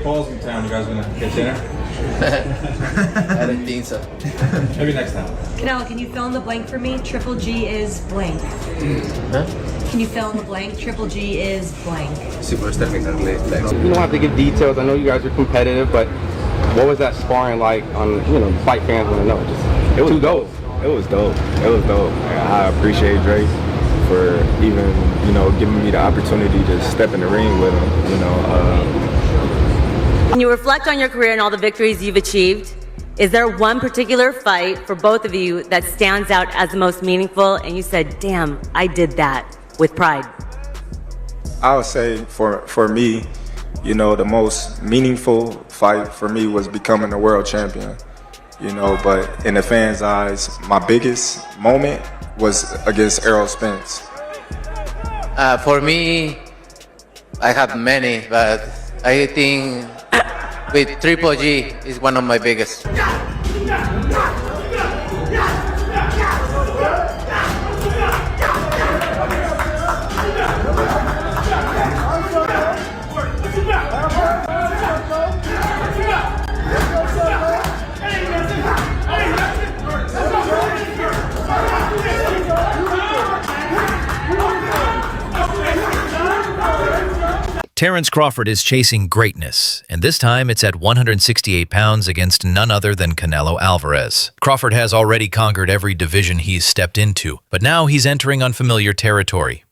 Paul's in town. You guys gonna get dinner? I don't think so. Maybe next time. Canelo, can you fill in the blank for me? Triple G is blank. Huh? Can you fill in the blank? Triple G is blank. Superstar mexicano. You don't have to give details. I know you guys are competitive, but what was that sparring like on, fight fans want to know? Just It was two dope. goals. It was dope. It was dope. I appreciate Drake for even, giving me the opportunity to step in the ring with him, When you reflect on your career and all the victories you've achieved, is there one particular fight for both of you that stands out as the most meaningful and you said, damn, I did that with pride? I would say for me, the most meaningful fight for me was becoming a world champion, but in the fans' eyes, my biggest moment was against Errol Spence. For me, I have many, but I think with Triple G is one of my biggest. Terence Crawford is chasing greatness, and this time it's at 168 pounds against none other than Canelo Alvarez. Crawford has already conquered every division he's stepped into, but now he's entering unfamiliar territory.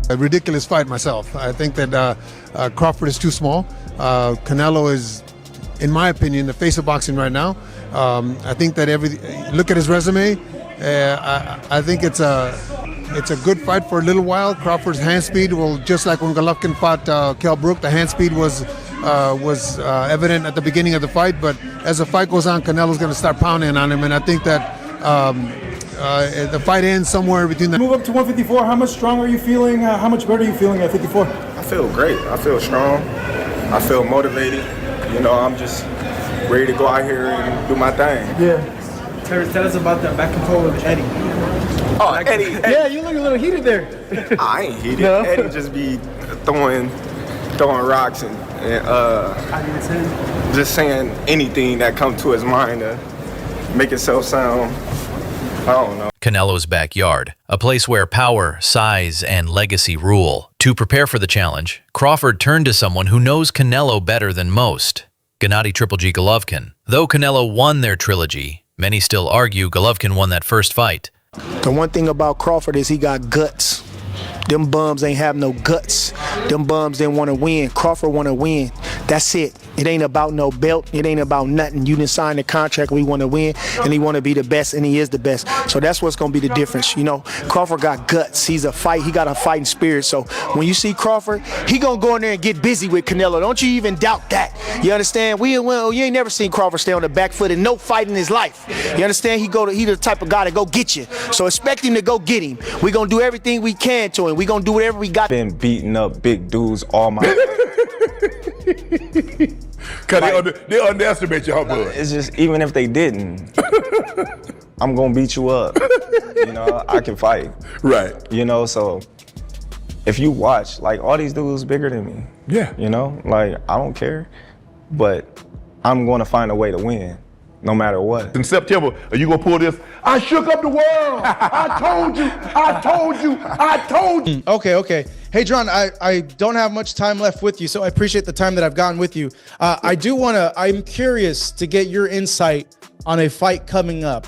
A ridiculous fight myself. I think that Crawford is too small. Canelo is, in my opinion, the face of boxing right now. I think that look at his resume. I think it's a good fight for a little while. Crawford's hand speed will, just like when Golovkin fought Kell Brook, the hand speed was evident at the beginning of the fight. But as the fight goes on, Canelo's going to start pounding on him, and I think that the fight ends somewhere between the... Move up to 154. How much stronger are you feeling? How much better are you feeling at 54? I feel great. I feel strong. I feel motivated. I'm just ready to go out here and do my thing. Yeah. Terence, tell us about that back and forth with Eddie. Oh, Eddie. Yeah, you look a little heated there. I ain't heated. No? Eddie just be throwing rocks and just saying anything that comes to his mind to make itself sound, I don't know. Canelo's backyard, a place where power, size, and legacy rule. To prepare for the challenge, Crawford turned to someone who knows Canelo better than most, Gennady Triple G Golovkin. Though Canelo won their trilogy, many still argue Golovkin won that first fight. The one thing about Crawford is he got guts. Them bums ain't have no guts. Them bums didn't want to win. Crawford want to win. That's it. It ain't about no belt. It ain't about nothing. You didn't sign the contract. We want to win, and he want to be the best, and he is the best. So that's what's going to be the difference. Crawford got guts. He got a fighting spirit. So when you see Crawford, he going to go in there and get busy with Canelo. Don't you even doubt that. You understand? You ain't never seen Crawford stay on the back foot in no fight in his life. You understand? He the type of guy to go get you. So expect him to go get him. We going to do everything we can to him. We going to do whatever we got. Been beating up big dudes all my life. Because they underestimate y'all, bud. It's just, even if they didn't, I'm going to beat you up. I can fight. Right. So if you watch, all these dudes bigger than me. Yeah. I don't care. But I'm going to find a way to win, no matter what. In September, are you going to pull this? I shook up the world. I told you. I told you. I told you. Okay. Hey, John, I don't have much time left with you, so I appreciate the time that I've gotten with you. I'm curious to get your insight on a fight coming up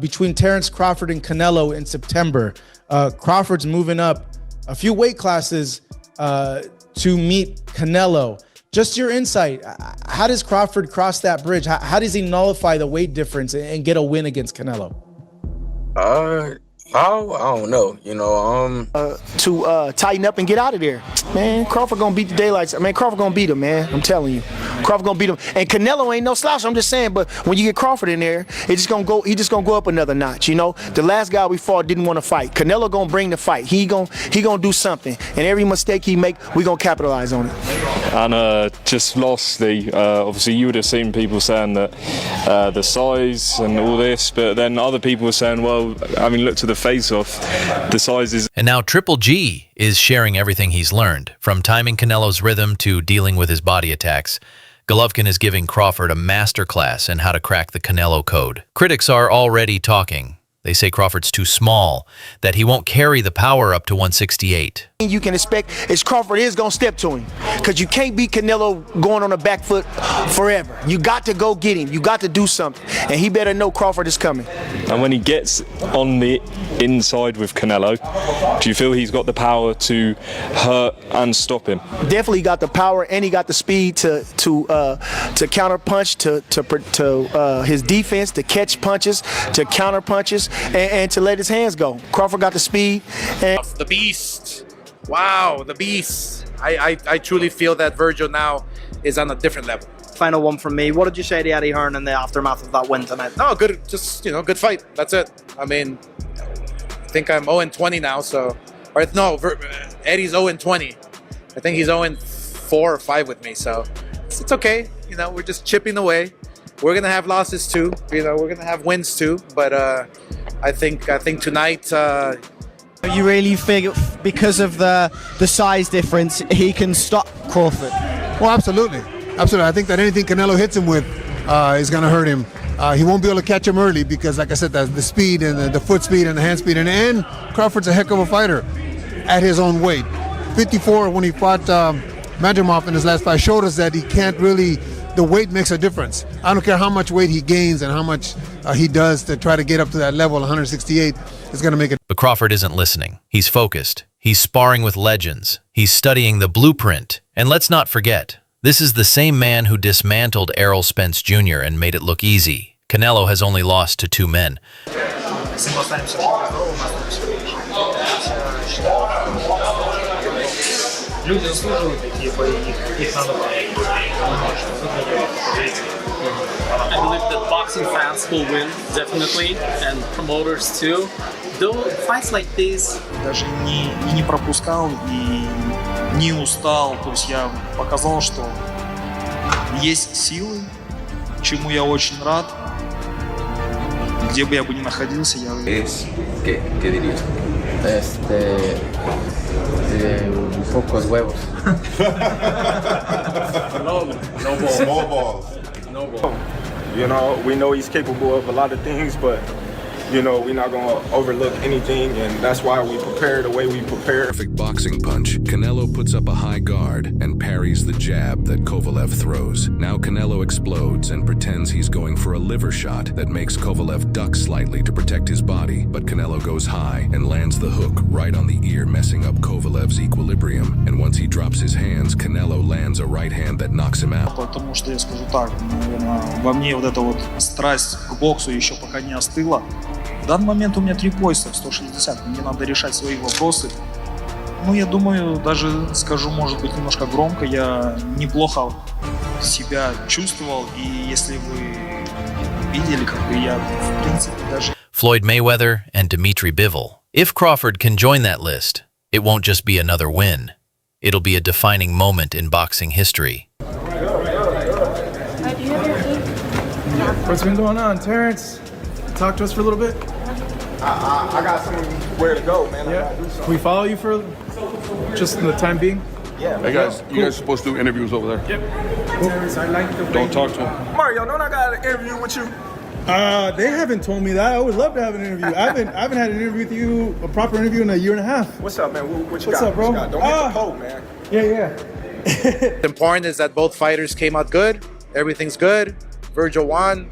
between Terence Crawford and Canelo in September. Crawford's moving up a few weight classes to meet Canelo. Just your insight. How does Crawford cross that bridge? How does he nullify the weight difference and get a win against Canelo? I don't know. To tighten up and get out of there. Man, Crawford gonna beat the daylights. I mean, Crawford gonna beat him, man. I'm telling you. Crawford gonna beat him. And Canelo ain't no slouch. I'm just saying, but when you get Crawford in there, it's just gonna go. He just gonna go up another notch. You know, the last guy we fought didn't want to fight. Canelo gonna bring the fight. He gonna do something. And every mistake he make, we gonna capitalize on it. And just lastly, obviously you would have seen people saying that the size and all this, but then other people were saying, well, I mean, look to the face-off, the size is... And now Triple G is sharing everything he's learned, from timing Canelo's rhythm to dealing with his body attacks. Golovkin is giving Crawford a masterclass in how to crack the Canelo code. Critics are already talking. They say Crawford's too small, that he won't carry the power up to 168. You can expect is Crawford is going to step to him, because you can't beat Canelo going on the back foot forever. You got to go get him. You got to do something. And he better know Crawford is coming. And when he gets on the inside with Canelo, do you feel he's got the power to hurt and stop him? Definitely got the power, and he got the speed to counter punch, to his defense, to catch punches, to counter punches, and to let his hands go. Crawford got the speed. And the beast. Wow, the beast. I truly feel that Virgil now is on a different level. Final one from me. What did you say to Eddie Hearn in the aftermath of that win tonight? No, good. Just, good fight. That's it. I mean, I think I'm 0-20 now, so... Or no, Eddie's 0-20. I think he's 0-4 or 5 with me, so it's okay. We're just chipping away. We're going to have losses too. We're going to have wins too, but I think tonight... You really think because of the size difference, he can stop Crawford? Well, absolutely. Absolutely. I think that anything Canelo hits him with is going to hurt him. He won't be able to catch him early because, like I said, the speed and the foot speed and the hand speed. And Crawford's a heck of a fighter at his own weight. 54, when he fought Madrimov in his last fight, showed us that he can't really... The weight makes a difference. I don't care how much weight he gains and how much he does to try to get up to that level, 168, it's going to make it. But Crawford isn't listening. He's focused. He's sparring with legends. He's studying the blueprint. And let's not forget, this is the same man who dismantled Errol Spence Jr. and made it look easy. Canelo has only lost to 2 men. Люди заслуживают такие бои, их надо I believe that boxing fans will win, definitely, and promoters too. Though fights like this... Даже не пропускал и не устал, то есть я показал, что есть силы, чему я очень рад. Где бы я бы ни находился, я... ¿Qué dirías? Pocos huevos. More balls. We know he's capable of a lot of things, but we're not going to overlook anything, and that's why we prepare the way we prepare. Perfect boxing punch. Canelo puts up a high guard and parries the jab that Kovalev throws. Now Canelo explodes and pretends he's going for a liver shot that makes Kovalev duck slightly to protect his body, but Canelo goes high and lands the hook right on the ear, messing up Kovalev's equilibrium. And once he drops his hands, Canelo lands a right hand that knocks him out. Потому что я скажу так, наверное, во мне вот эта вот страсть к боксу еще пока не остыла. В данный момент у меня 3 пояса в 160, мне надо решать свои вопросы. Я думаю, даже скажу, может быть, немножко громко, я неплохо себя чувствовал, и если вы видели, как бы я, в принципе, даже... Floyd Mayweather and Dimitri Bivol. If Crawford can join that list, it won't just be another win. It'll be a defining moment in boxing history. What's been going on, Terence? Talk to us for a little bit. I got somewhere to go, man. Yeah. Can we follow you for just in the time being? Yeah. Hey guys, you guys are supposed to do interviews over there. Yep. Cool. Terence, I like the way Don't talk to him. Mario, don't I got an interview with you? They haven't told me that. I would love to have an interview. I haven't had an interview with you, a proper interview, in a year and a half. What's up, man? What you What's got? up, bro? Don't get the poke, man. Yeah. Important is that both fighters came out good. Everything's good. Virgil won.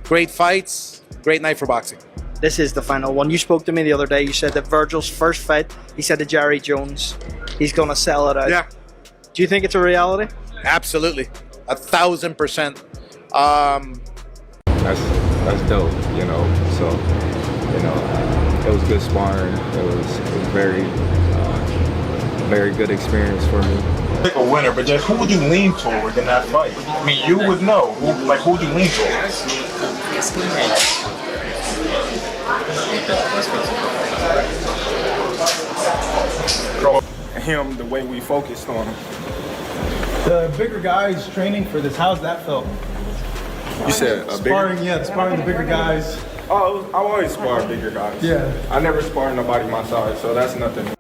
Great fights. Great night for boxing. This is the final one. You spoke to me the other day. You said that Virgil's first fight, he said to Jerry Jones, he's going to sell it out. Yeah. Do you think it's a reality? Absolutely. 1,000%. That's dope, so, it was good sparring. It was very good experience for me. Pick a winner, but just who would you lean toward in that fight? I mean, you would know. Who would you lean toward? Him the way we focused on him. The bigger guys training for this, how's that felt? You said a sparring, bigger? sparring the bigger guys. Oh, I always spar bigger guys. Yeah. I never spar nobody my size, so that's nothing.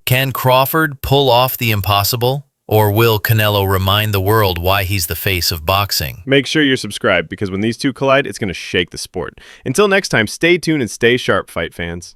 Can Crawford pull off the impossible? Or will Canelo remind the world why he's the face of boxing? Make sure you're subscribed because when these two collide, it's going to shake the sport. Until next time, stay tuned and stay sharp, fight fans.